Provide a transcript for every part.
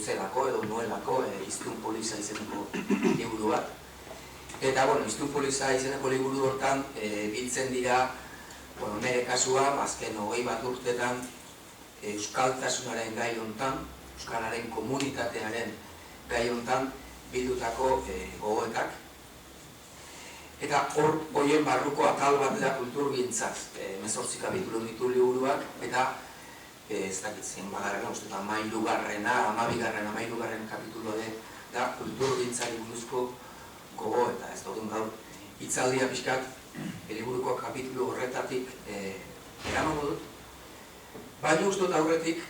zelako edo nuelako Hiztun Poliza izeneko liburu bat. Eta, Hiztun Poliza izeneko liburu hortan biltzen dira, nire kasuan, azken 21 urtetan euskaltasunaren gai hontan, euskararen komunitatearen gai hontan bildutako gogoetak. Eta horien barruko atal bat da kulturgintzaz, 18 kapitulu ditu liburuak, eta ez dakit zen bagarrena, uste eta 12. kapitulu da kulturgintzari buruzko gogoeta. Ez dut gaur hitzaldia pixkat liburuko kapitulu horretatik eramango dut. Baina uste dut aurretik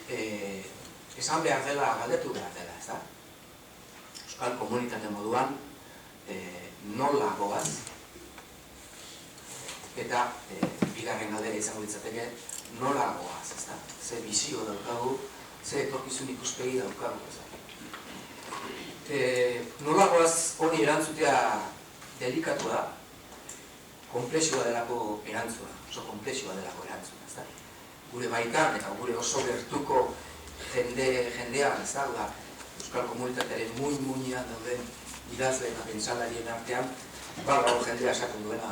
esan behar dela, galdetu behar dela, ez da? Euskal komunitate moduan nola goaz, eta bigarren galdera izango ditzateke nola goaz, ez da? Ze bizio daukagu, ze etorkizun ikuspegi daukagu, ez da? Nola goaz honi erantzutea delikatu da, konplexua delako erantzuna, oso konplexua delako erantzuna, ez da? Gure baitan eta gure oso gertuko jendean, ez da? Euskal komunitatearen muinean dauden idazle eta pentsalarien artean, gaur jendea esaten duena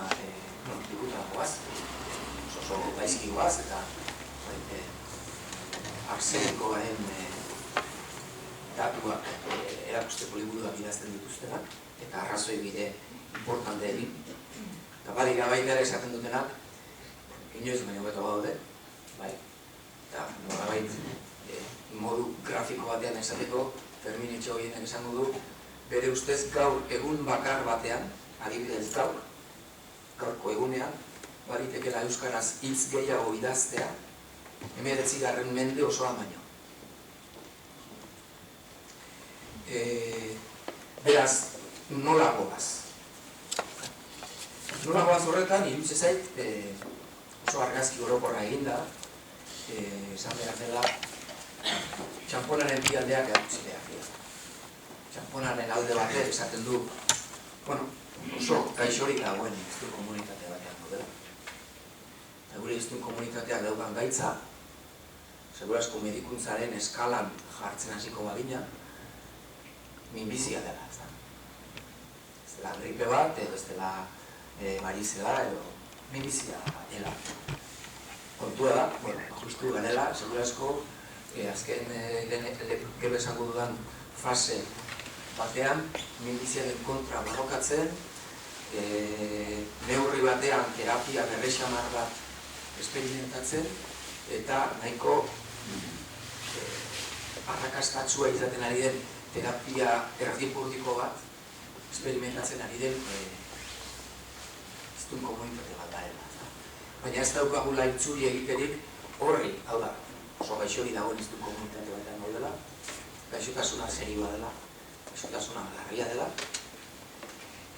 dikutan goaz, oso gaizki goaz, eta arsenikoaren datuak erakusteko liburuak idazten dituztenak, eta arrazoi bide importante egin. Eta badira baita ere esaten dutenak, inoiz baino beto badaude, eta nolabait modu grafiko batean esateko, Fermin Etxegoienek esango du, bere ustez gaur egun bakar batean, adibidez gaurko egunean, baritekela euskaraz hitz gehiago idaztea, 19. mende osoan baino. Beraz, nola goaz? Nola goaz horretan, irutze zait, oso argazki orokorra eginda, esan behar dela, txanponaren bi aldeak erakutsi behar dira. Txanponaren alde batek esaten du, oso gaixorik dagoen hiztun komunitate batean dudela. Eta gure hiztun komunitateak daukan gaitza, segurazko medikuntzaren eskalan jartzen hasiko bagina, minbizia dela, ez da? Ez dela gripe bat, edo ez dela marizela, edo minbizia dela. Kontua da, justu ganela, segurazko, azken gero esango dudan fase batean, minbiziaren kontra borrokatzen, neurri batean terapia berrexamar bat experimentatzen, eta nahiko arrakastatsua izaten ari den terapia erdipurdiko bat experimentatzen ari den hiztun komunitate bat da. Baina ez daukagula itzuli egiterik horri, hau da, oso gaixori dagoen hiztun komunitate batean gaudela, gaixotasuna serioa dela, gaixotasuna larria dela,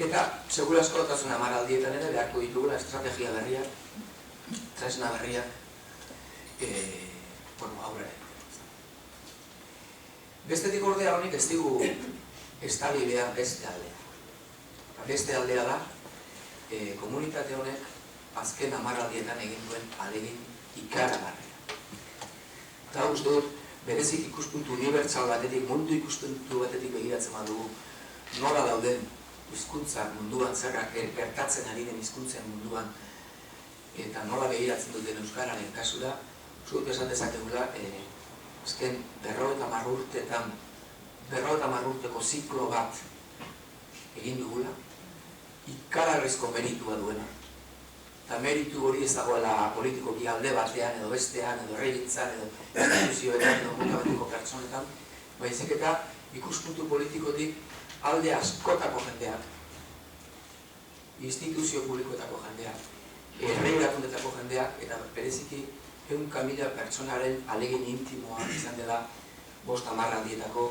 eta segurazko askotasuna hamaraldietan ere beharko ditugula estrategia berriak, tresna berriak, aurrera. Bestetik ordea honik ez digu estalibea beste aldea. Beste aldea da, komunitate honek azken hamaraldietan egin duen ahalegin ikaragarria. Eta uste dut, berezik ikuspuntu unibertsal batetik, mundu ikuspuntu batetik begiratzen badugu, nola dauden hizkuntzak munduan, zerrak gertatzen ari den hizkuntzen munduan, eta nola begiratzen duten euskararen kasura, uste dut esan dezakegula, azken 50 urteetan, 50 urteko ziklo bat egin dugula, ikaragarrizko meritua duena. Eta meritu hori ez dagoela politikoki alde batean, edo bestean, edo herrigintzan, edo instituzioetan, edo mundu pertsonetan, baizik eta ikuspuntu politikotik alde askotako jendeak, instituzio publikoetako jendeak, herri erakundetako jendeak, eta bereziki 100.000 pertsonaren ahalegin intimoa izan dela 5-10 aldietako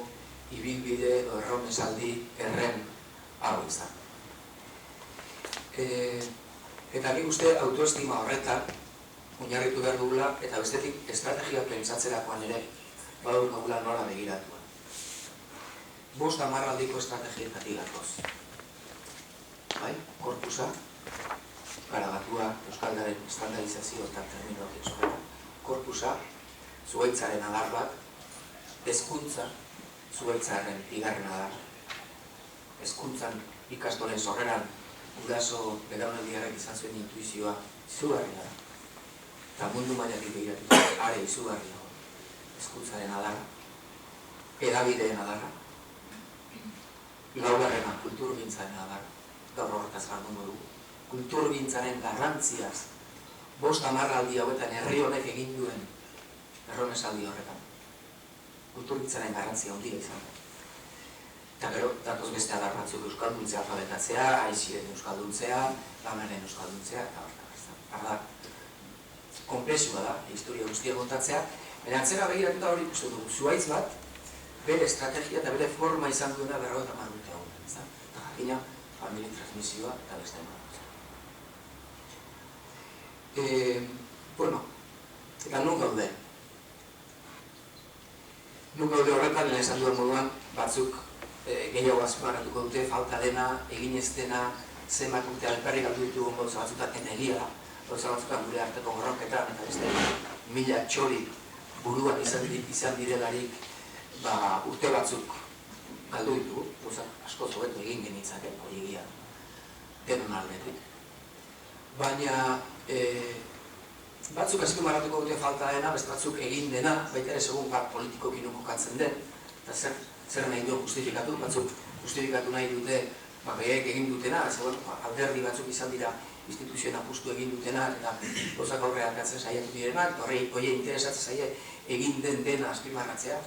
ibilbide edo erromesaldi erren hau izan. Eta nik uste autoestima horretan oinarritu behar dugula, eta bestetik estrategia pentsatzerakoan ere badugula nola begiratuan. 5-10 aldiko estrategietatik gatoz. Korpusa, garagatua, euskaldaren estandardizazio eta terminologia horretan. Korpusa, zuhaitzaren adar bat, hezkuntza, Zuhaitzaren bigarrena da. Hezkuntzan ikastolen sorreran guraso belaunaldiarrak izan zuen intuizioa izugarria da. Eta mundu mailatik begiratuta are izugarria da. Hezkuntzaren adarra, hedabideen adarra, laugarrena kulturgintzaren adarra, gaur horretaz jardungo dugu. Kulturgintzaren garrantziaz, 5-10 aldi hauetan herri honek egin duen erromesaldi horretan. Kulturgintzaren garrantzia handia izan da. Eta gero, datoz beste adar batzuk euskalduntzea alfabetatzea, aiziren euskalduntzea, lanaren euskalduntzea, eta horta. Konplexua da, historia guztia kontatzea, baina atzera begiratuta hori ikusten dugu. Zuhaitz bat, bere estrategia eta bere forma izan duena 50 urte hau. Eta jakina, familia transmisioa eta beste emara. Eta nun gaude. Nun gaude horretan, lehen esan duen moduan, batzuk gehiago azpimarratuko dute, falta dena, egin ez dena, zenbat urte alperrik aldu ditugu gauza batzutan, eta egia da. Gauza batzutan gure arteko gorroketan, eta beste 1000 txori buruan izan direlarik urte batzuk galdu ditugu. Gauza asko zobetu egin genitzake, hori egia denon aldetik. Baina batzuk azpimarratuko dute falta dena, beste batzuk egin dena, baita ere segun politikoki non kokatzen den, eta zer nahi du justifikatu, batzuk justifikatu nahi dute gehiak egin dutena, alderdi batzuk izan dira instituzioen apustu egin dutena, eta gauzak aurre alkatzen saiatu direnak, eta hori interesatzen zaie egin dena azpimarratzea.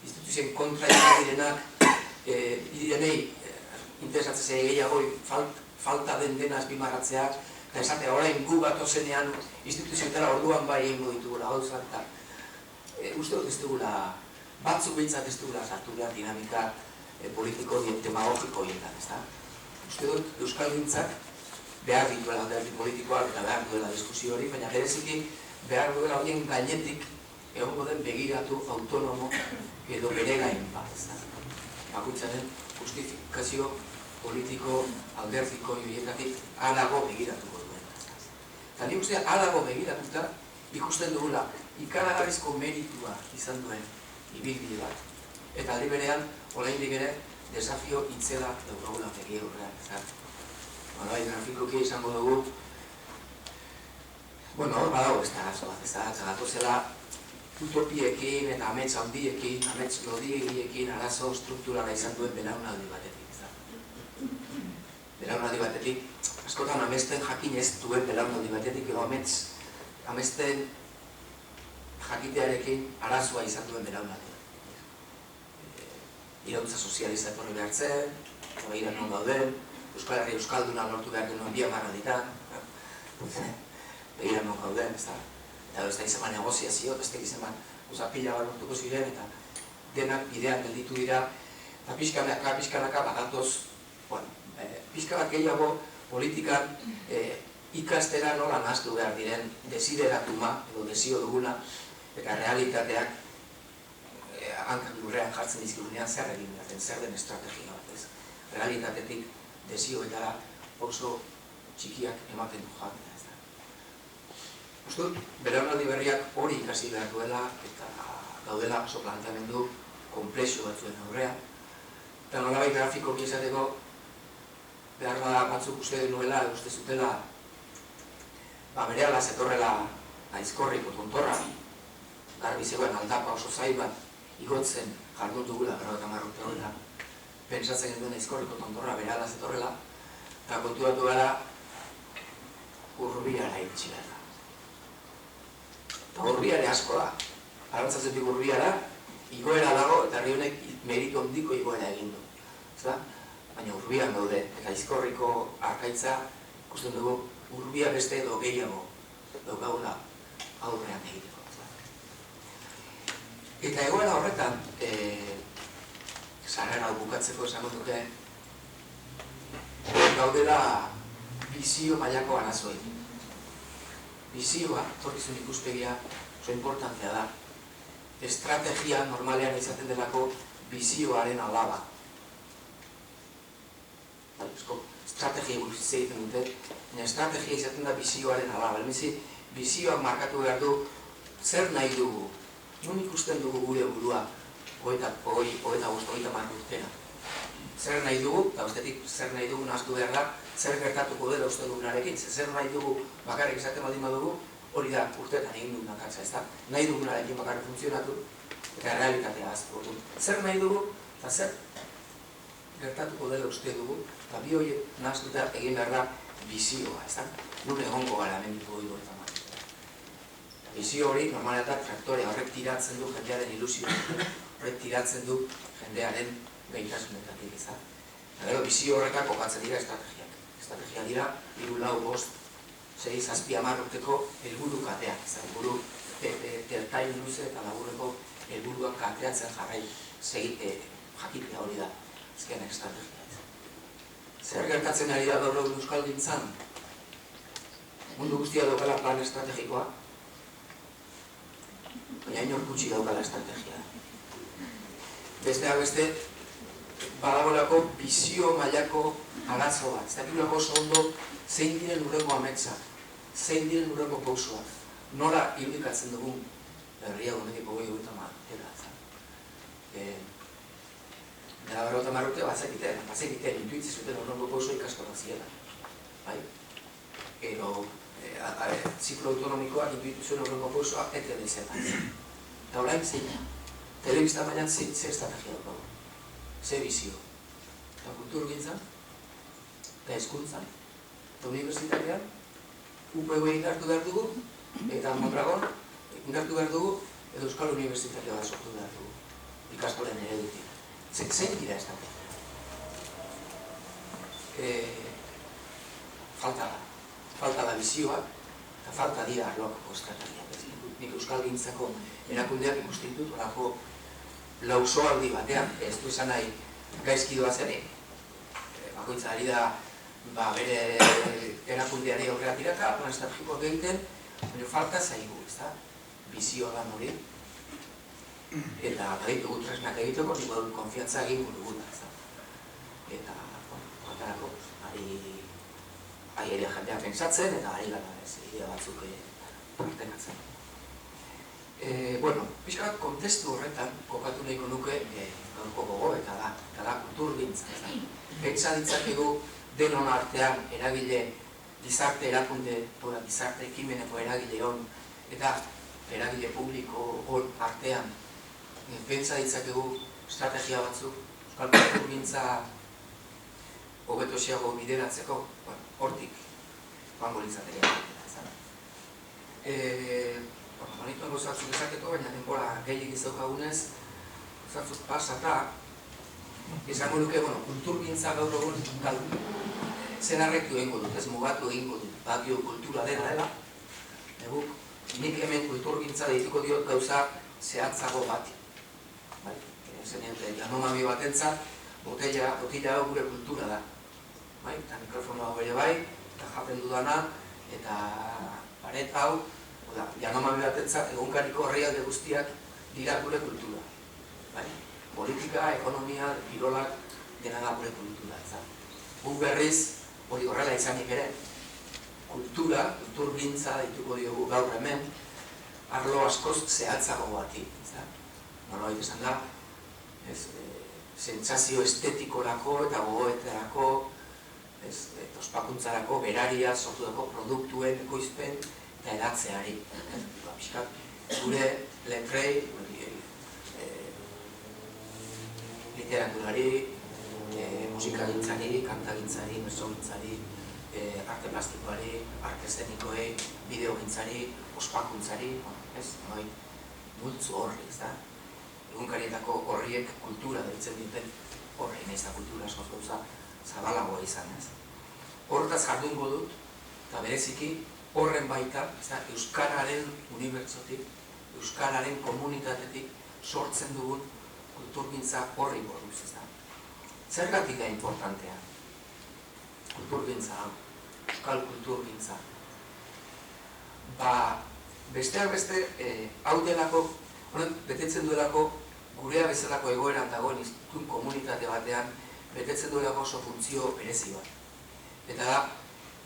Instituzioen kontra izan direnak, direnei interesatzen zaie gehiago falta dena azpimarratzea, eta esatea orain gu bat ozenean instituzioetara orduan bai egingo ditugula gauzak, eta uste dut ez dugula, batzuk behintzat ez dugula sartu behar dinamika politiko demagogiko horietan, ezta? Uste dut euskalgintzak behar dituela alderdi politikoak eta behar duela diskusio hori, baina bereziki behar duela horien gainetik egongo den begiratu autonomo edo bere gain bat, ezta? Bakoitzaren justifikazio politiko alderdiko horietatik harago begiratuko duen. Eta nik uste harago begiratuta ikusten dugula ikaragarrizko meritua izan duen ibilbide bat. Eta aldi berean, oraindik ere, desafio itzela daukagula begi aurrean. Grafikoki izango dugu, hor badago ez da arazo bat, eta gatozela utopiekin eta amets handiekin, amets lodiekin arazo strukturala izan duen belaunaldi batetik. Belaunaldi batetik, askotan amesten jakin ez duen belaunaldi batetik, edo amesten jakitearekin arazoa izan duen belaunaldi. Irautza sozializatu hori behartzen, begira non gauden, Euskal Herri Euskalduna lortu behar genuen 2 hamarraditan, begira non gauden, eta ez da izan ba negoziazio, beste izan ba pila bat lortuko ziren, eta denak bidean gelditu dira, eta pixkanaka bagatoz, pixka bat gehiago politikan ikastera nola nahaztu behar diren desideratuma, edo desio duguna, eta realitateak hankak lurrean jartzen dizkigunean zer egin behar den, zer den estrategia bat, ez? Realitatetik desioetara oso txikiak ematen du jatea, ez da. Uste dut, belaunaldi berriak hori ikasi behar duela, eta gaudela oso planteamendu konplexu batzuen aurrean. Eta nolabait grafikoki esateko, behar bada batzuk uste nuela, uste zutela, berehala zetorrela Aizkorriko tontorra, garbi zegoen aldapa oso zail bat, igotzen jardun dugula, 50 urte horrela, pentsatzen genuen Aizkorriko tontorra berehala zetorrela, eta konturatu gara Urbiara iritsi behar da. Eta Urbiare asko da, arantzazetik Urbiara, igoera dago, eta herri honek meritu handiko igoera egin du. Baina Urbian gaude, eta Aizkorriko arkaitza, ikusten dugu, Urbia beste edo gehiago daukagula aurrean egiteko. Eta egoera horretan, sarrera bukatzeko esango duke, gaudela bizio mailako arazoei. Bizioa, torkizun ikuspegia, oso importantea da. Estrategia normalean izaten delako bizioaren alaba. Estrategia guztiz egiten dute, estrategia izaten da bizioaren alaba. Bizioak markatu behar du zer nahi dugu, non ikusten dugu gure burua hogeita urtera. Zer nahi dugu, eta bestetik zer nahi dugu nahaztu behar da, zer gertatuko dela uste dugunarekin, zer nahi dugu bakarrik izaten baldin badugu, hori da urteetan egin duguna kartza, ez da? Nahi dugunarekin bakarrik funtzionatu, eta realitatea aztu. Zer nahi dugu, eta zer gertatuko dela uste dugu, eta bi horiek nahaztuta egin behar da bizioa, ez da? Nun egongo gara menditu hori gortan. Bizio hori, normaletan, traktore horrek tiratzen du jendearen ilusio, horrek tiratzen du jendearen gaitasunetatik, ez da? Eta gero, bizio horretan kokatzen dira estrategiak. Estrategia dira, 3, 4, 5, 6, 7, 10 urteko helburu kateak, ez da? Helburu ertain luze eta laburreko helburuak kateatzen jarrai jakitea hori da, ezkean estrategia. Zer gertatzen ari da gaur egun euskalgintzan? Mundu guztia daukala plan estrategikoa, baina inor gutxi daukala estrategia. Besteak beste, badagoelako bizio mailako arazo bat. Ez dakilako oso ondo zein diren hurrengo ametsak, zein diren hurrengo pausoak, nola irudikatzen dugun herria honetik hogeita marutela. Dela berrota marrute bazekiten, intuitzi zuten hurrengo pauso ikastorak ziela. Ero, ziklo autonomikoak intuitu zuen hurrengo pausoa ete dezetan. Eta orain zein, telebista mailan ze estrategia dugu, ze bizio. Eta kulturgintzan, eta hezkuntzan, eta unibertsitatean, UPV indartu behar dugu, eta Mondragon indartu behar dugu, edo Euskal Unibertsitatea bat sortu behar dugu, ikastolen eredutik. Zein dira estrategia? Falta da bizioa, eta falta dira arlokako estrategia. Nik euskalgintzako erakundeak ikusten ditut, horako lausoaldi batean, ez du esan nahi gaizki doazenik. Bakoitza ari da bere erakundeari aurrera tiraka, plan estrategikoak egiten, baina falta zaigu, ez da? Bizioa da hori. Eta baditugu tresnak egiteko, nik badut konfiantza egin dugu da, ez da? Eta, horretarako, ari ere jendea pentsatzen, eta ari gara ez, idea batzuk partekatzen. Pixkat kontestu horretan kokatu nahiko nuke gaurko gogoeta da kulturgintza. Pentsa ditzakegu denon artean eragile gizarte erakunde, gizarte ekimeneko eragile hon, eta eragile publiko hon artean pentsa ditzakegu estrategia batzuk, euskal kulturgintza hobetosiago bideratzeko, hortik joango litzategia. Manituen gozatzuk ezakeko, baina denbora gehiagik izaukagunez, gozatzuk pasata, izango nuke, kulturgintza gaur egun zenarrektu egingo dut, ez mugatu egingo dut, bakio kultura dela, nik hemen kulturgintza deituko diot gauza zehatzago bat. Zenean, janomami batentzat, botella hau gure kultura da. Eta mikrofono hau ere bai, eta jaten dudana, eta paret hau, janomami batentzat egunkariko herrialde guztiak dira gure kultura. Politika, ekonomia, kirolak, dena da gure kultura. Guk berriz, hori horrela izanik ere, kulturgintza dituko diogu gaur hemen, arlo askoz zehatzago bati. Nolabait esan da, sentsazio estetikorako eta gogoetarako, ospakuntzarako, beraria, sortutako produktuen ekoizpen eta edatzeari. Gure letrei, literaturari, musikagintzari, kantagintzari, mezogintzari, arte plastikoari, arte eszenikoei, bideogintzari, ospakuntzari, multzu horri, ez da? Egunkarietako horriek kultura deitzen duten horri, nahiz da kultura askoz gauza zabalagoa izan, ez? Horretaz jardungo dut, eta bereziki horren baita, euskararen unibertsotik, euskararen komunitatetik sortzen dugun kulturgintza horri buruz, ez da? Zergatik da importantea? Kulturgintza hau, euskal kulturgintza. Besteak beste, hau delako, betetzen duelako, gurea bezalako egoeran dagoen hiztun komunitate batean, betetzen duelako oso funtzio berezi bat. Eta da,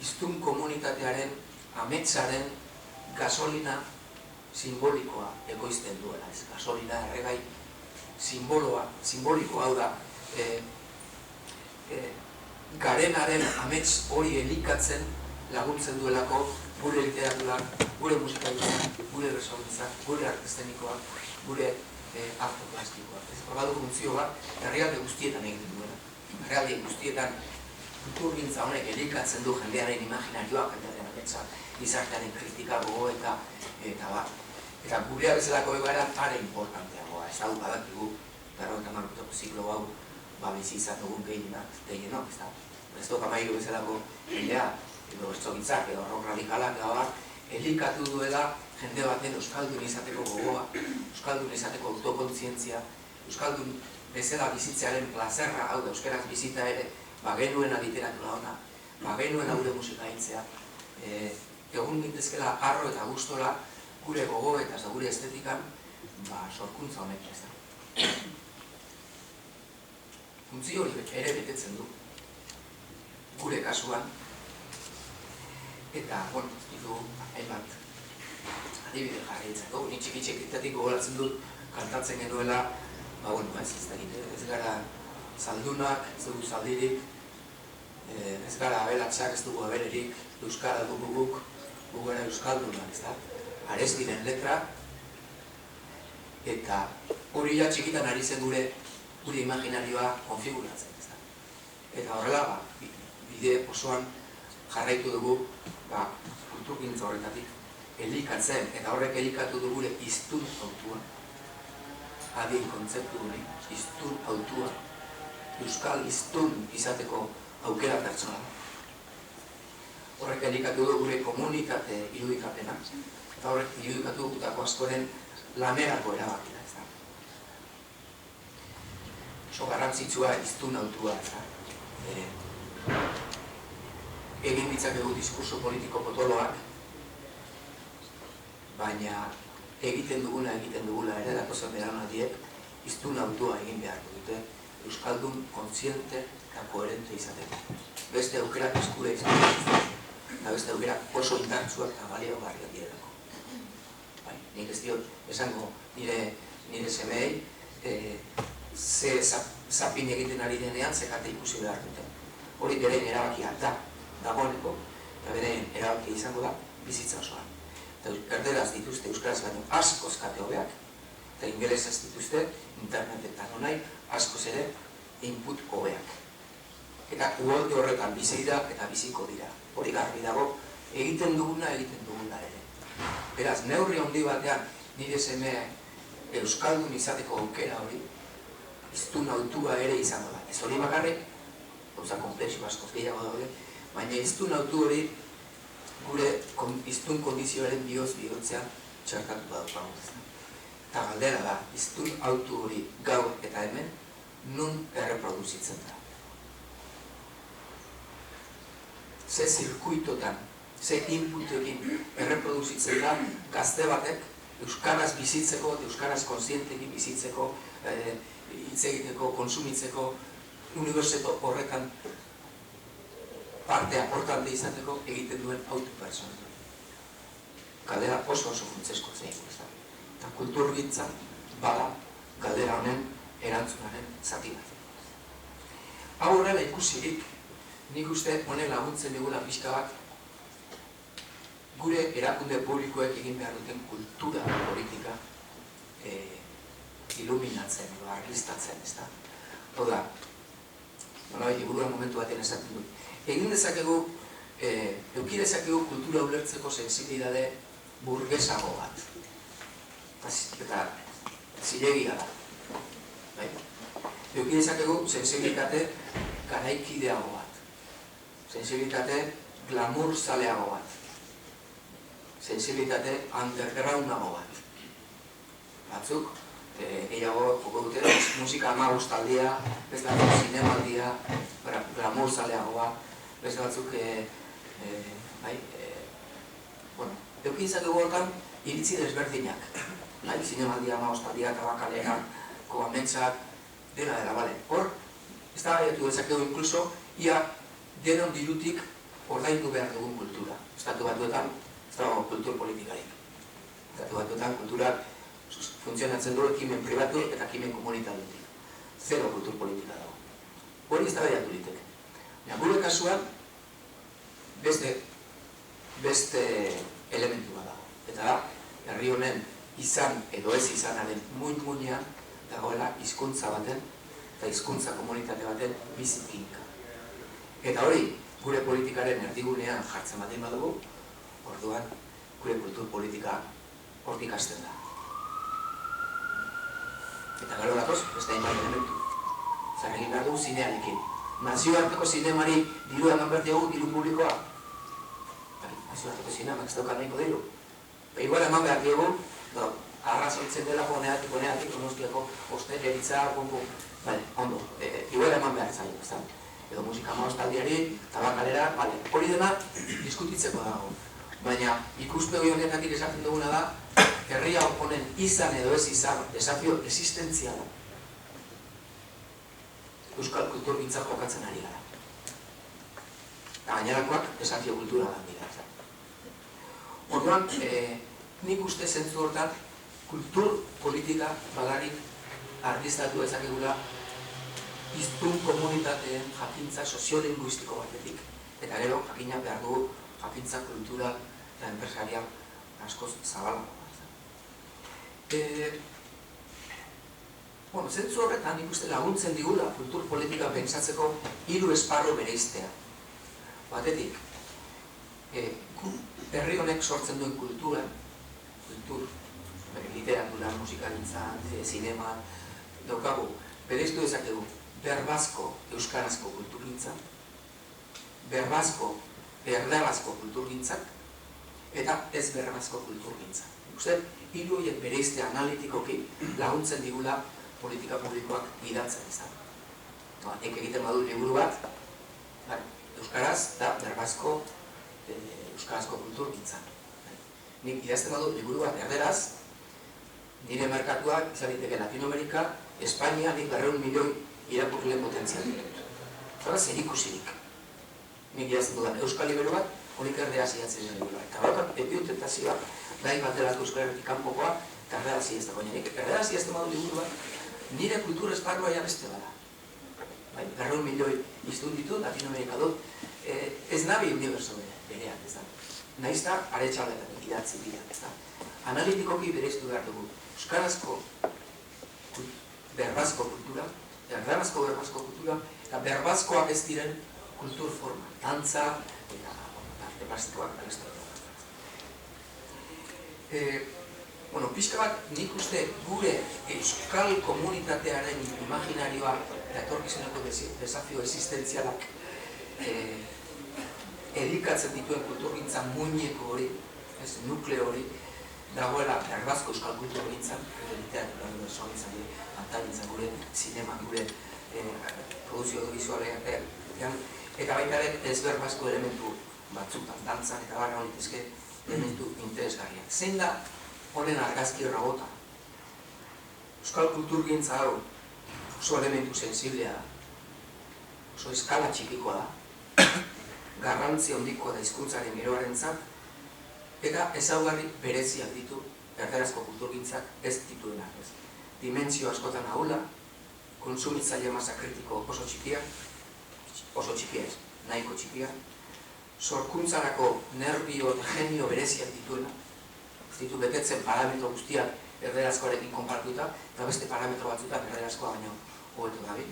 hiztun komunitatearen, ametsaren gasolina simbolikoa ekoizten duela. Gasolina erregai simboliko hau da, garenaren amets hori elikatzen laguntzen duelako gure literaturak, gure musikadurak, gure bersogintzak, gure artestenikoak, gure arte plastikoak. Badu funtzio bat, herrialde guztietan egiten duela. Herrialde guztietan kulturgintza honek elikatzen du jendearen imaginarioa, jendearen ametsa, gizartearen kritika gogo eta bat. Eta gurea bezalako egoeran are importanteagoa. Ez hau badakigu, 50 urteko ziklo hau bizi izan dugun gehienok, ez duk amairu bezalako jendea, edo bertsogintzak, edo rock radikalak, elikatu duela jende baten euskaldun izateko gogoa, euskaldun izateko autokontzientzia, euskaldun bezala bizitzearen plazerra, hau da, euskeraz bizita ere, genuena literatura ona, genuena gure musika hintzea, egun gintezkela harro eta gustora gure gogo eta gure estetikan sorkuntza honek ez da. Funtzio hori ere betetzen du, gure kasuan, eta, ditu, hainbat, adibide jarraitzako, ni txiki-txikitatik gogoratzen dut kantatzen genuela, ez gara zaldunak, ez dugu zaldirik, ez gara abelatsak, ez dugu abelerik, euskara dugu guk gara euskaldunak, ez da, Arestiren letra, eta hori ja txikitan ari zen gure imaginarioa konfiguratzen, ez da. Eta horrela, bide osoan jarraitu dugu kulturgintza horretatik elikatzen, eta horrek elikatu du gure hiztun autua, adien kontzeptu hori, hiztun autua, euskal hiztun izateko aukera pertsonala. Horrek elikatu du gure komunitate irudikapena, eta horrek irudikatu gutako askoren lanerako erabakira, ez da. Oso garrantzitsua hiztun autua, ez da. Egin ditzakegu diskurso politiko potoloak, baina egiten dugula ere datozen belaunaldiek hiztun autua egin beharko dute euskaldun kontziente eta koherente izateko. Beste aukerak eskura izateko, eta beste aukerak oso indartsuak eta baliagarriak direlako. Nik ez diot esango nire semeei ze zapin egiten ari denean zekate ikusi behar dute. Hori beren erabakia dagoeneko, eta beren erabakia izango da bizitza osoan. Eta erderaz dituzte euskaraz baino askoz kate hobeak, eta ingelesaz dituzte internetetan honai askoz ere input hobeak. Eta uholde horretan bizi dira eta biziko dira. Hori garbi dago, egiten duguna ere. Beraz, neurri handi batean nire seme euskaldun izateko aukera hori, hiztun autua ere izango da. Ez hori bakarrik, gauza komplexu askoz gehiago daude, baina hiztun autu hori gure hiztun kondizioaren bihotzean txertatu daukagu. Eta galdera da, hiztun autu hori gaur eta hemen nun erreproduzitzen da. Ze zirkuitotan, ze inputekin erreproduzitzen da gazte batek euskaraz bizitzeko, euskaraz kontzienteki bizitzeko, hitz egiteko, konsumitzeko, unibertseto horretan parte aportante izateko egiten duen autopersona. Galdera oso funtsesko zeigu, ez da. Eta kulturgintza bada galdera honen erantzunaren zati bat. Hau horrela ikusirik, nik uste honen laguntzen digula pixka bat gure erakunde publikoek egin behar duten kultura politika iluminatzen edo argistatzen, ez da. Hau da, liburuan momentu batean esaten dut. Egin dezakegu, eduki dezakegu kultura ulertzeko sensibilidade burgesago bat. Eta zilegia da. Eduki dezakegu sensibilitate garaikideago bat. Sensibilitate glamour zaleago bat. Sensibilitate undergroundago bat. Batzuk, gehiago joko dute, musika amagustaldia, beste batzuk zinemaldia, glamour zaleago bat, beste batzuk, eduki izateko hortan, iritzi desberdinak. Zinemaldia, amagustaldia, tabakalera, koamentsak, dela, bale. Hor, ez da gaiatu dezakegu inkluso, ia denon dirutik ordaindu behar dugun kultura. Estatu batuetan, ez dago kultur politikarik. Estatu batuetan kulturak funtzionatzen du ekimen pribatu eta ekimen komunitatetik. Zero kultur politika dago. Hori ez da behiatu liteke. Gure kasuan, beste elementu bat dago. Eta da, herri honen izan edo ez izanaren muin-muinean dagoela hizkuntza baten eta hizkuntza komunitate baten bizikinka. Eta hori, gure politikaren erdigunean jartzen baten badugu, orduan, gure kultur politika hortik hasten da. Eta gero datoz, beste hainbat elementu. Zer egin behar dugu zinearekin. Nazioarteko zinemari diru eman behar dugu, diru publikoa. Nazioarteko zinemak ez dauka nahiko diru. Igual eman behar dugu, arrazoitzen dela honeatik, Donostiako hosteleritza, ondo, igual eman behar zailo, ez da? Edo musika maostaldiari, tabakalera, hori dena diskutitzeko dago. Baina ikuspegi honetatik esaten duguna da, herria honen izan edo ez izan, desafio existentziala. Euskal kulturgintza jokatzen ari gara. Eta gainerakoak desafio kulturala dira. Orduan, nik uste zentzu hortan, kultur politika bagarik argiztatu ezakegula hiztun komunitateen jakintza soziolinguistiko batetik. Eta gero, jakina behar dugu jakintza kultura eta enpresaria askoz zabalago. Zentzu horretan nik uste laguntzen digula kultur politika pentsatzeko 3 esparru bereiztea. Batetik, herri honek sortzen duen kultur, literatura, musikalitza, zinema, daukagu, bereiztu dezakegu, berbazko, euskarazko kulturgintza, berbazko, erdarazko kulturgintzak, eta ez berbazko kulturgintza. Uste, 3 horiek bereizte analitikoki laguntzen digula politika publikoak gidatzen izan. Nek egiten badu liburu bat, euskaraz eta berbazko euskarazko kulturgintzan. Nik idazten badu liburu bat erderaz, nire merkatuak izan diteke Latinoamerika, Espainia, nik 200 milioi irakurleen potentzial ditut. Zara zer ikusirik. Nik idazten dudan euskal liburu bat, honik erderaz idatzen zen liburu bat. Eta bakan, epiut tentazioa, gai baterako euskal herretik kanpokoa, eta erderaz idazten baina nik erderaz idazten badu liburu bat, nire kultur esparrua ja beste bada. 200 milioi iztun ditut, Latinoamerika dut, ez nabi uniberso berean, ez da. Naizta, aretxaletan idatzi dira, ez da. Analitikoki bereiztu behar dugu. Euskarazko berbazko kultura, erdarazko berbazko kultura, eta berbazkoak ez diren kultur forma. Dantza, eta arte plastikoak, eta beste. Pixka bat, nik uste gure euskal komunitatearen imaginarioa eta etorkizuneko desafio existentzialak edikatzen dituen kulturgintza muineko hori, nukleo hori, dagoela berbazko euskal kulturgintzan, literatura, sonintzan, antalintzan, gure zinema, gure produzio audiovisualean, eta baita ere ez berbazko elementu batzutan, dantzan eta barra honitezke elementu interesgarriak. Zein da honen argazki errabota? Euskal kulturgintza hau oso elementu sensiblea da, oso eskala txikikoa da, garrantzi handikoa da hizkuntzaren geroarentzat, eta ezaugarri bereziak ditu erdarazko kulturgintzak ez dituenak. Dimentsio askotan ahula, konsumitzaile masa kritiko oso txikia ez, nahiko txikia, sorkuntzarako nerbio eta genio bereziak dituena, ez ditu betetzen parametro guztiak erdarazkoarekin konpartuta, eta beste parametro batzutan erdarazkoa baino hobeto dabil.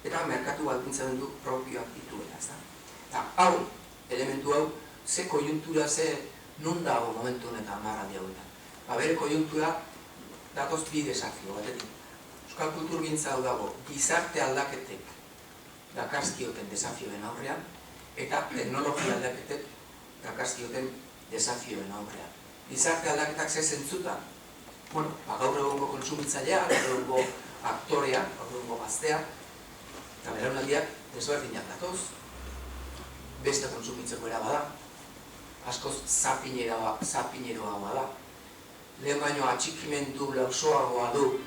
Eta merkatu baldintzamendu propioak dituena, ez da. Eta hau, elementu hau, ze koiuntura, ze nun dago momentu honetan amarraldi hauetan. Bere koiuntura datoz bi desafio batetik. Euskal kulturgintza hau dago gizarte aldaketek dakarzkioten desafioen aurrean eta teknologia aldaketek dakarzkioten desafioen aurrean. Gizarte aldaketak ze zentzutan? Gaur egongo kontsumitzailea, gaur egongo aktorea, gaur egongo gaztea, eta belaunaldiak desberdinak datoz, beste kontsumitzeko era bada, askoz zapineroa bada, lehen baino atxikimendu lausoagoa du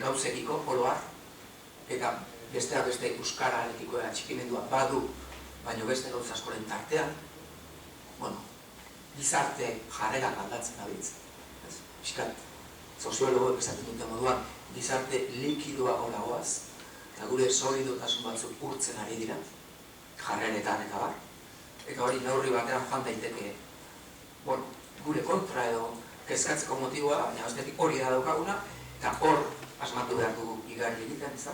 gauzekiko, oroar, eta besteak beste euskararekiko atxikimendua badu, baino beste gauz askoren tartean, gizarte jarrerak aldatzen dabiltzen. soziologoek esaten duten moduan, gizarte likidoa goragoaz, eta gure solidotasun batzuk urtzen ari dira, jarrenetan eta bar. Eta hori neurri batean joan daiteke, gure kontra edo kezkatzeko motiboa, baina bestetik hori da daukaguna, eta hor asmatu behar dugu igarri egiten, ez da?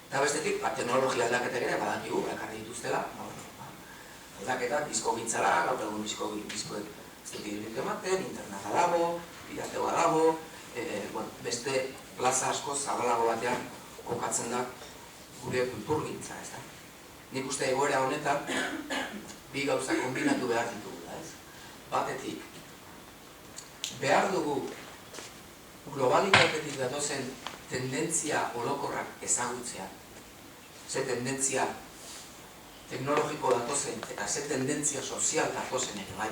Eta bestetik, teknologia aldaketak ere badakigu, ekarri dituztela, aldaketak, disko gintzala, gaur egun diskoek ez dut irudik ematen, interneta dago, pirateoa dago, beste plaza asko zabalago batean kokatzen da gure kulturgintza, ez da? Nik uste egoera honetan, bi gauza kombinatu behar ditugula, ez? Batetik, behar dugu globalitatetik datozen tendentzia orokorrak ezagutzea, ze tendentzia teknologiko datozen eta ze tendentzia sozial datozen ere bai.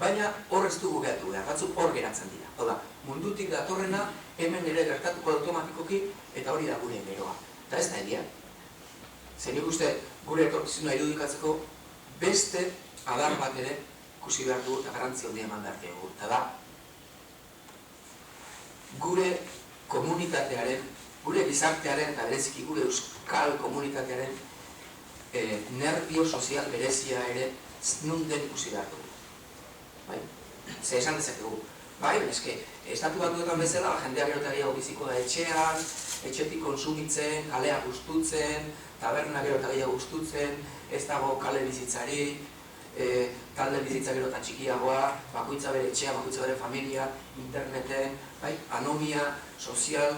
Baina hor ez dugu behatu behar, batzuk hor geratzen dira. Hau da, mundutik datorrena hemen ere gertatuko automatikoki eta hori da gure geroa. Eta ez da egia. Zer nik uste gure etorkizuna irudikatzeko beste adar bat ere ikusi behar dugu eta garrantzi handia eman behar dugu. Eta da, gure komunitatearen, gure gizartearen eta bereziki gure euskal komunitatearen nervio sozial berezia ere nun den ikusi behar dugu. Zer esan dezakegu. Eske, estatu batuetan bezala, jendea gero eta gehiago biziko da etxean, etxetik konsumitzen, kalea gustutzen, taberna gero eta gehiago gustutzen, ez dago kale bizitzari, talde bizitza gero eta txikiagoa, bakoitza bere etxea, bakoitza bere familia, interneten, anomia sozial,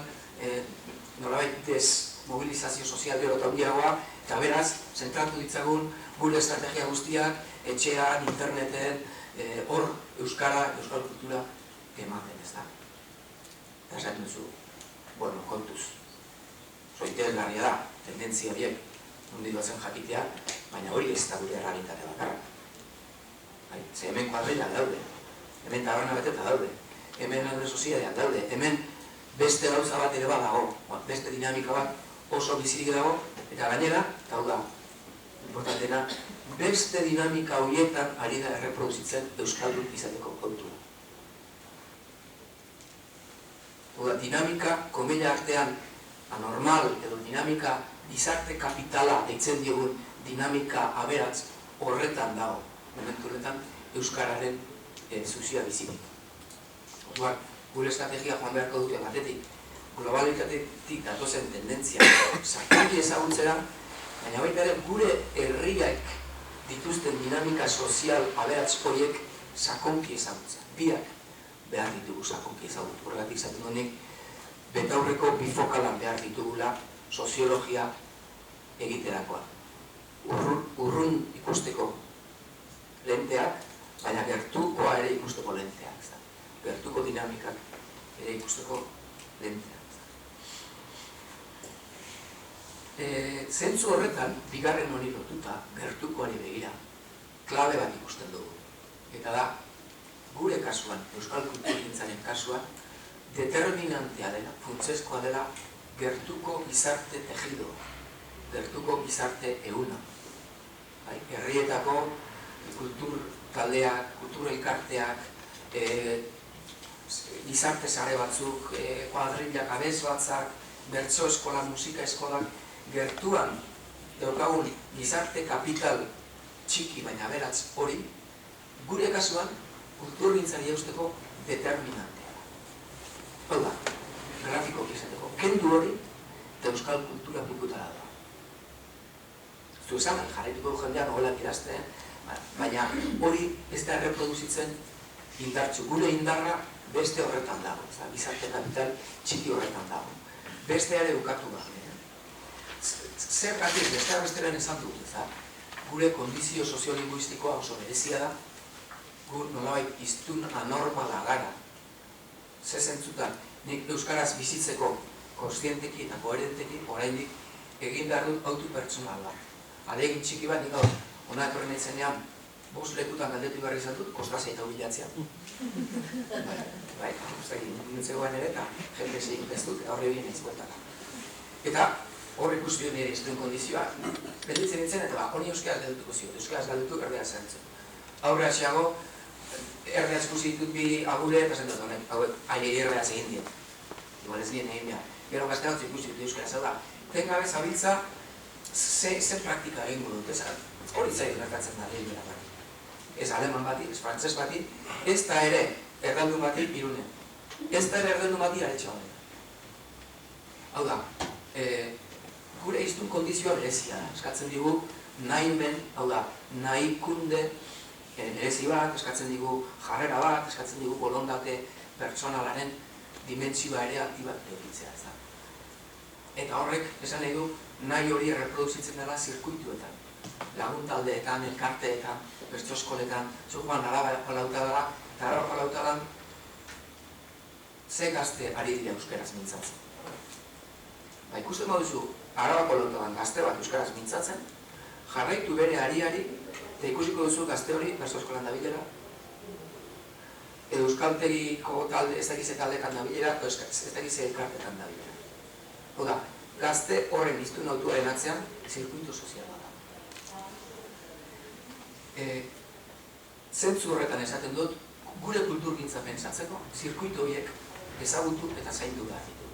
nolabait desmobilizazio sozial gero eta handiagoa, eta beraz, zentratu ditzagun gure estrategia guztiak, etxean, interneten, hor euskara, euskal kultura ematen, ez da. Eta esaten duzu, kontuz. Interesgarria da, tendentzia horiek, nondi duatzen jakitea, baina hori ez da gure errealitate bakarra. Ze hemen kuadrilla daude, hemen taberna beteta daude, hemen gure soziadean daude, hemen beste gauza bat ere badago, beste dinamika bat oso bizirik dago, eta gainera, eta hau da, importantena, beste dinamika horietan ari da erreproduzitzen euskaldun izateko kontua. Dinamika, komila artean, anormal edo dinamika gizarte kapitala deitzen diogun dinamika aberats horretan dago, momentu horretan, euskararen zuzia bizitik. Orduan, gure estrategia joan beharko dute batetik, globalitatetik datozen tendentzia sakonki ezagutzera, baina baita ere gure herriak dituzten dinamika sozial aberats horiek sakonki ezagutzea. Biak behar ditugu sakonki ezagutu. Horregatik zaten honek, betaurreko bifokalan behar ditugula soziologia egiterakoa. Urrun ikusteko lenteak, baina gertukoa ere ikusteko lenteak. Gertuko dinamikak ere ikusteko lenteak. Zentzu horretan, bigarren hori lotuta, gertukoari begira, klabe bat ikusten dugu. Eta da, gure kasuan, euskal kulturgintzaren kasuan, determinantea dela, funtsezkoa dela, gertuko gizarte tejido, gertuko gizarte euna. Herrietako kultur taldeak, kultur elkarteak, gizarte sare batzuk, kuadrillak, abez batzak, bertso eskola, musika eskolak, gertuan daukagun gizarte kapital txiki baina aberats hori, gure kasuan kulturgintzari eusteko determinantea. Hau da, grafikoki esateko, kendu hori eta euskal kultura pikutara da. Zu esan, jarraituko jendean nogolak idazten, baina hori ez da erreproduzitzen indartzu. Gure indarra beste horretan dago, gizarte kapital txiki horretan dago. Beste ere ukatu da. Zer gatik, bestearen esan dut, gure kondizio soziolinguistikoa oso berezia da, gu nolabait iztun anormala gara. Ze zentzutan, nik euskaraz bizitzeko konstienteki eta koherenteki oraindik egin behar dut autu pertsonal bat. Alegin txiki bat, nik hau, hona etorren eitzenean, 5 lekutan galdetu behar izan dut, kostazia eta hubilatzea. Nintzegoen ere eta jende zein ez dut, eta horre bien ez bueltaka. Eta hor ikustu nire iztuen kondizioa, gelditzen nintzen eta honi euskaraz galdutuko zio, euskaraz galdutu erdea zertzen. Aurre atxeago, erdeaz ikusi ditut bi agure, eta zen dut honek, aile erdeaz egin dien. Igual ez dien egin behar. Gero gazte batzu ikusi dut euskara, zau da, tengabe zabiltza, ze praktika egingo dut, ez hori zaila gertatzen da egin behar. Ez aleman bati, ez frantzes bati, ez da ere erdeldun bati Irunen. Ez da ere erdeldun bati Aretxe honen. Hau da, gure iztun kondizioa berezia, eskatzen digu nahi ben, hau da, nahi kunde berezi bat, eskatzen digu jarrera bat, eskatzen digu bolondate pertsonalaren dimentsioa ere aktibat edukitzea, ez da. Eta horrek, esan nahi du, nahi hori erreproduzitzen dela zirkuituetan. Lagun taldeetan, elkarteetan, bertso eskoletan, zuhuan Arabako lautadala, eta Arabako lautadan ze gazte ari dira euskaraz mintzatzen. Ba, ikusten baduzu, Arabako lautadan gazte bat euskaraz mintzatzen, jarraitu bere ariari, eta ikusiko duzu gazte hori bertso eskolan dabilela, edo euskaltegiko talde, ez dakize taldekan dabilela, edo ez dakize elkartekan dabilela. Oda, gazte horren iztun autuaren atzean, zirkuitu soziala da. Zentzu horretan esaten dut, gure kulturgintza pentsatzeko, zirkuitu horiek ezagutu eta zaindu behar ditu.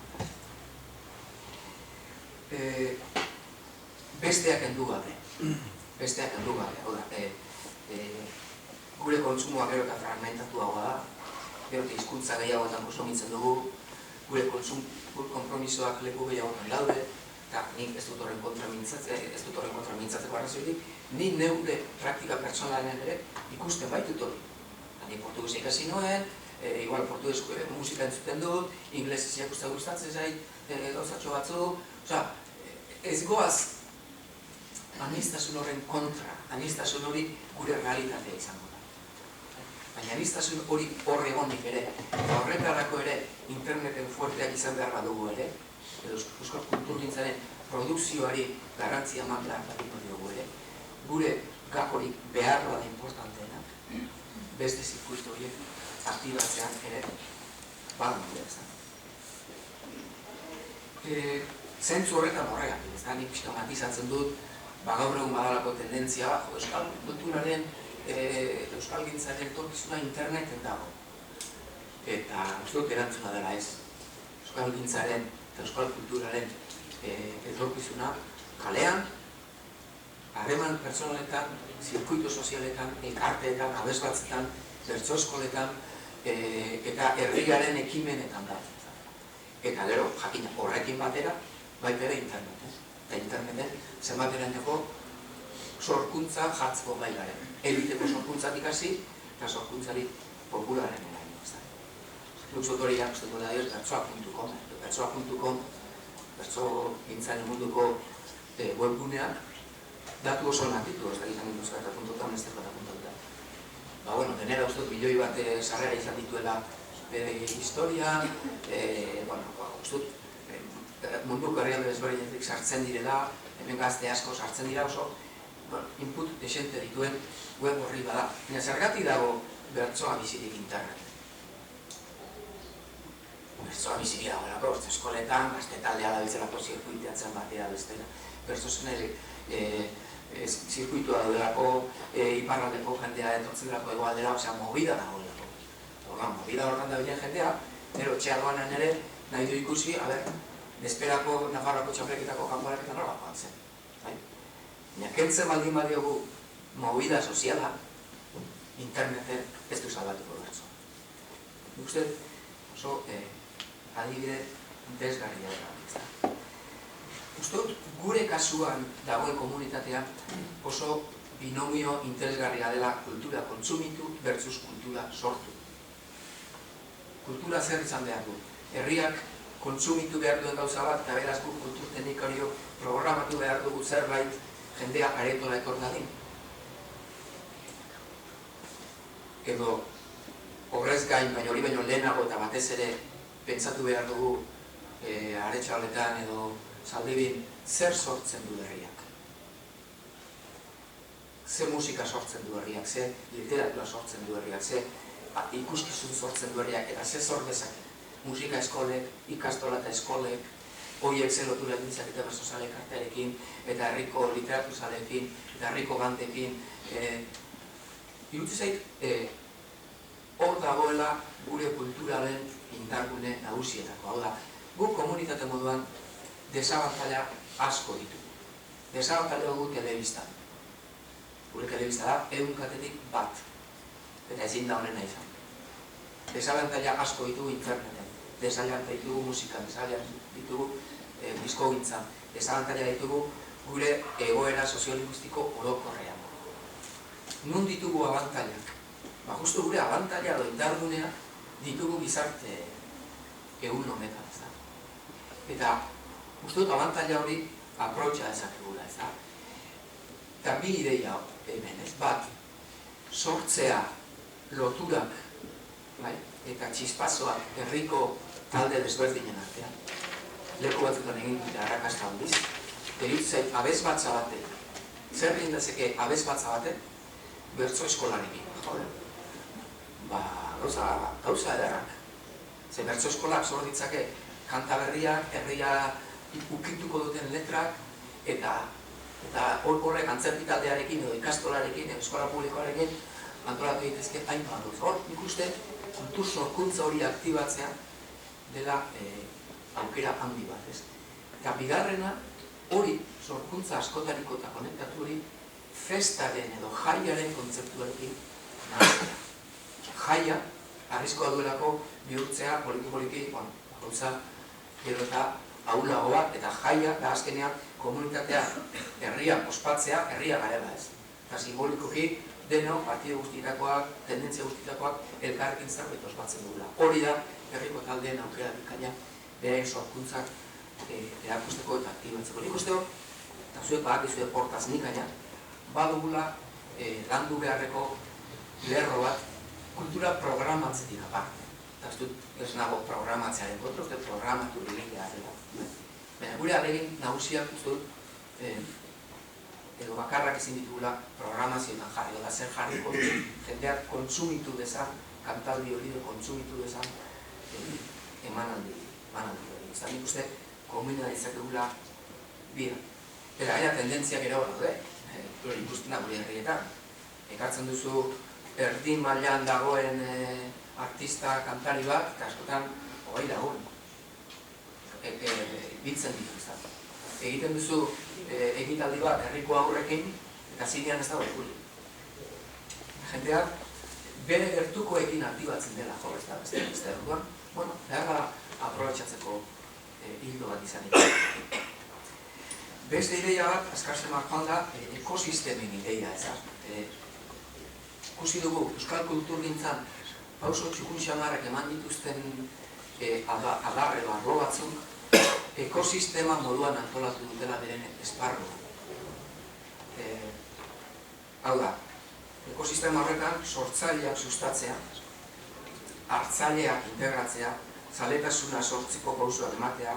Besteak endu gabe. Besteak endu gabe. Gure kontsumoa gero eta fragmentatu hau da, gero eta hizkuntza gehiagoetan konsumitzen dugu, gure konpromisoak leku gehiagoetan daude, eta nik ez dut horren kontra mintzatzeko arrazoirik, nik neure praktika pertsonalen ere ikusten baitut hori. Nik portugez ikasi noen, igual portugez musika entzuten dut, inglesez ikusten gustatzen zait, gauzatxo batzuk, ez goaz aniztasun horren kontra, aniztasun hori gure realitatea izango da. Baina aniztasun hori hor egonik ere, eta horretarako ere interneten fuerteak izan behar badugu ere, edo euskal kulturgintzaren produkzioari garrantzia eman behar batiko diogu ere, gure gakorik behar da importanteena, beste zirkuitu horiek aktibatzean ere badan dira ezan. Zentzu horretan horregatik, ez da, nik pixkamatizatzen dut, gaur egun badalako tendentzia, euskal kulturaren, euskalgintzaren etorkizuna interneten dago. Eta uste dut erantzuna dela ez, euskalgintzaren eta euskal kulturaren etorkizuna kalean, harreman pertsonaletan, zirkuitu sozialetan, elkarteetan, abesbatzetan, bertso eskoletan, eta herriaren ekimenetan da. Eta gero, jakina, horrekin batera, baita ere internet. Eta interneten zenbateranteko sorkuntza jatzko gai garen. Eliteko sorkuntzatik hasi eta sorkuntzari popularen eraino. Luxotoriak usteko da dioz bertsoa.com. Bertsoa.com, bertsogintzaren munduko webguneak datu oso onak ditu, ez da gizan dut zerreta.com, ez zerreta.com. Ba, bueno, denera uste dut milioi bat sarrera izan dituela bere historia, uste dut munduko herrialde desberdinetik sartzen direla, hemen gazte asko sartzen dira oso, input desente dituen web horri bada. Baina zergatik dago bertsoa bizirik internet. Bertsoa bizirik dagoelako, eskoletan, gazte taldea dabiltzelako zirkuiteatzen batera bestela. Bertsozen ere zirkuitua daudelako, iparraldeko jendea etortzen delako egoaldera, osea, movida dagoelako. Movida horretan dabilen jendea, nero txeagoanen ere nahi du ikusi, Desperako Nafarroako txapelketako kanpoareketan nola joan zen. Baina kentzen baldin badiogu movida soziala, interneten ez du salbatuko bertsoa. Nik uste oso adibide interesgarria da. Uste dut gure kasuan dagoen komunitatea oso binomio interesgarria dela kultura kontsumitu versus kultura sortu. Kultura zer izan behar du? Herriak kontsumitu behar duen gauza bat, eta beraz guk kulturteknikario programatu behar dugu zerbait jendea aretola ekor dadin. Edo horrez gain, baina hori baino lehenago eta batez ere pentsatu behar dugu Aretxaletan edo Zaldibin zer sortzen du herriak. Ze musika sortzen du herriak, ze literatura sortzen du herriak, ze ikuskizun sortzen du herriak, eta ze sor dezake. Musika eskolek, ikastola eta eskolek, horiek zen lotura egintzak eta bertsozale kartearekin, eta herriko literatuzalekin, eta herriko bandekin. Irutu zait, hor dagoela gure kulturalen indargune nagusietako. Hau da, guk komunitate moduan desabantaila asko ditugu. Desabantaila dugu telebistan. Gure telebista da, 100 katetik bat. Eta ezin da honena izan. Desabantaila asko ditugu interneten. Desabantaila ditugu musikan, desabantaila ditugu diskogintzan. Desabantaila ditugu gure egoera soziolinguistiko orokorrean. Nun ditugu abantailak? Justu gure abantaila edo indargunea ditugu gizarte egun honetan, ez da. Eta uste dut abantaila hori aprotxa dezakegula, ez da. Eta bi ideia hemen, ez bat, sortzea loturak eta txispazoak herriko talde desberdinen artean. Leku batzutan egin dute arrakasta handiz. Deritzei abesbatza batek, zer egin dezake abesbatza batek, bertso eskolarekin. Gauza ederrak. Ze bertso eskolak zor ditzake kanta berriak, herria ukituko duten letrak, eta horrek antzerkitaldearekin edo ikastolarekin, eskola publikoarekin antolatu ditezke hainbat duz. Hor, nik uste, kultur sorkuntza hori aktibatzea dela aukera handi bat, ez? Eta bigarrena, hori sorkuntza askotariko eta konektatu hori festaren edo jaiaren kontzeptuarekin nahaztea. Jaia, arriskoa duelako bihurtzea poliki-poliki, gauza gero eta ahulago bat, eta jaia da azkenean komunitatea herria ospatzea, herria garela ez. Eta simbolikoki deno, partide guztietakoak, tendentzia guztietakoak elkarrekin zerbait ospatzen dugula. Hori da herriko taldeen aukera bikaina beraien sorkuntzak erakusteko eta aktibatzeko. Nik uste hor, eta zuek badakizu hortaz nik gaina, badugula landu beharreko lerro bat kultura programatzetik aparte. Eta ez dut ez nago programatzearen kontra, uste programatu egitea dela. Baina gure alegin nagusiak uste dut edo bakarrak ezin ditugula programazioetan jarri, oda zer jarriko jendeak kontsumitu dezan, kantaldi hori kontsumitu dezan emanaldi hori. Ez da nik uste kombina ditzakegula bira. Eta gaina tendentziak ere hor daude, ikusten da gure herrietan. Ekartzen duzu erdi mailan dagoen artista kantari bat, eta askotan hogei lagun. Biltzen ditu, ez da. Egiten duzu egitaldi bat herriko aurrekin, eta zinean ez dago ikuli. Jendeak bere gertukoekin aktibatzen dela, jo, ez da, erduan. Bueno, behar gara aprobetxatzeko hildo bat izanik. Beste ideia bat, azkarzemak joan da, ekosistemen ideia, ez da. Ikusi dugu, euskal kulturgintzan pauso txukun xamarrak eman dituzten adar edo arlo batzuk, ekosistema moduan antolatu dutela beren esparrua. Hau da, ekosistema horretan sortzaileak sustatzea, hartzaileak integratzea, zaletasuna sortzeko pausoak ematea,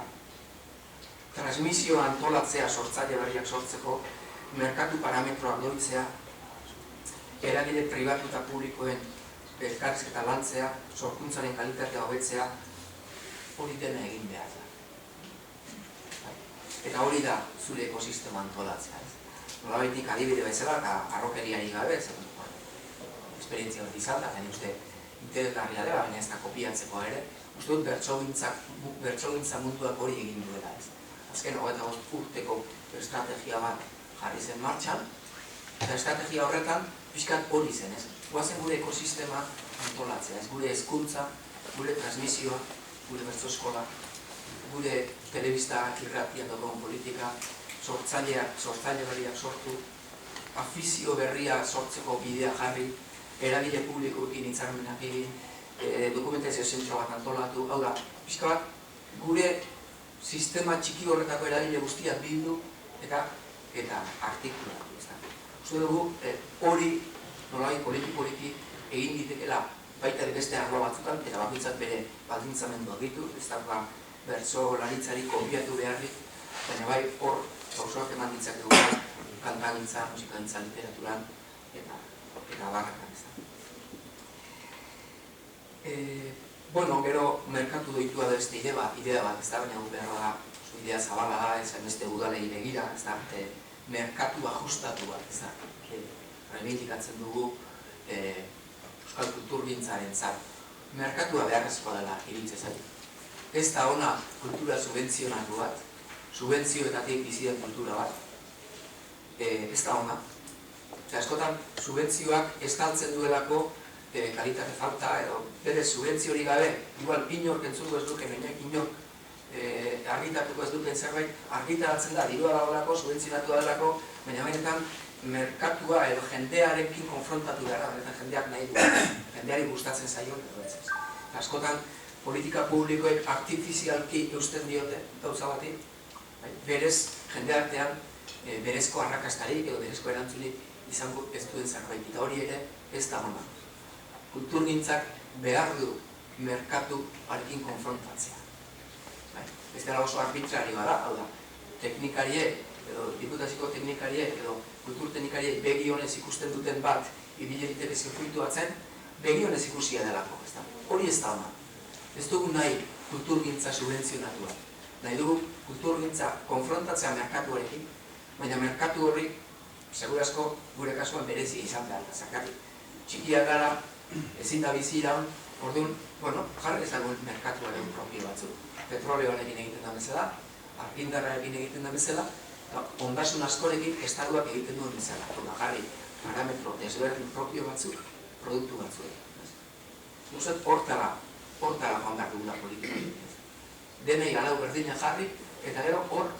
transmisioa antolatzea sortzaile berriak sortzeko, merkatu parametroak doitzea, eragile pribatu eta publikoen elkarrizketa lantzea, sorkuntzaren kalitatea hobetzea, hori dena egin behar da. Eta hori da zure ekosistema antolatzea. Nolabaitik adibide bezala eta harrokeriari gabe, esperientzia bat izan da, baina uste interesgarria dela, baina ez da kopiatzeko ere, uste dut bertsogintza munduak hori egin duela ez. Azken 25 urteko estrategia bat jarri zen martxan, eta estrategia horretan pixkat hori zen ez. Guazen gure ekosistema antolatzea, ez gure hezkuntza, gure transmisioa, gure bertso eskola, gure telebista irratia dogon politika, sortzaile berriak sortu, afizio berria sortzeko bidea jarri, eragile publikoekin hitzarmenak egin, dokumentazio zentro bat antolatu, hau da, pixka bat, gure sistema txiki horretako eragile guztiak bildu eta artikulatu. Uste dugu, hori nolai poliki egin ditekela baita beste arlo batzutan, eta bakoitzak bere baldintzamenduak ditu, ez da bertso laritzari konbiatu beharrik, baina bai hor pausoak eman ditzakegu kantagintza, musikagintza, literaturan eta barrakan ez da. Bueno, gero merkatu doitua da beste idea bat, ez da, baina behar da, idea zabala da, ez beste udalei begira, ez da, merkatu ajustatu bat, ez da, reivindikatzen dugu euskal kulturgintzaren zat. Merkatua beharrezkoa dela iritze zait. Ez da ona kultura subentzionatu bat, subentzioetatik bizi den kultura bat. Ez da ona. Askotan, subentzioak estaltzen duelako kalitate falta, edo bere subentziorik gabe, igual inork entzuko ez duken, inork argitatuko ez duken zerbait, argitaratzen da, dirua dagoelako, subentzionatu dagoelako, baina benetan merkatua edo jendearekin konfrontatu gara, benetan jendeak nahi du, jendeari gustatzen zaio, edo ez ez. Askotan, politika publikoek artifizialki eusten diote, gauza bati, berez jendeartean berezko arrakastarik edo berezko erantzunik izango ez duen zerbait, eta hori ere ez da ona. Kulturgintzak behar du merkatu arekin konfrontatzea. Ez dela oso arbitrarioa da, hau da, teknikariek, edo diputaziko teknikariek, edo kulturteknikariek begionez ikusten duten bat ibileriteke zirkuituatzen, begionez ikusia delako, ez da. Hori ez da ona. Ez dugu nahi kulturgintza subentzionatua. Nahi dugu kulturgintza konfrontatzea merkatuarekin, baina merkatu horri, segurazko gure kasuan berezi izan behar da, zergatik. Txikiak gara, ezin da bizi iraun, orduan, jarri ezagun merkatuaren propio batzuk. Petroleoarekin egiten da bezala, argindarrarekin egiten da bezala, eta ondasun askorekin estatuak egiten duen bezala. Jarri parametro desberdin propio batzuk, produktu batzuk. Guztet, hortara joan behar dugula politika. Denei alau berdina jarri, eta gero hor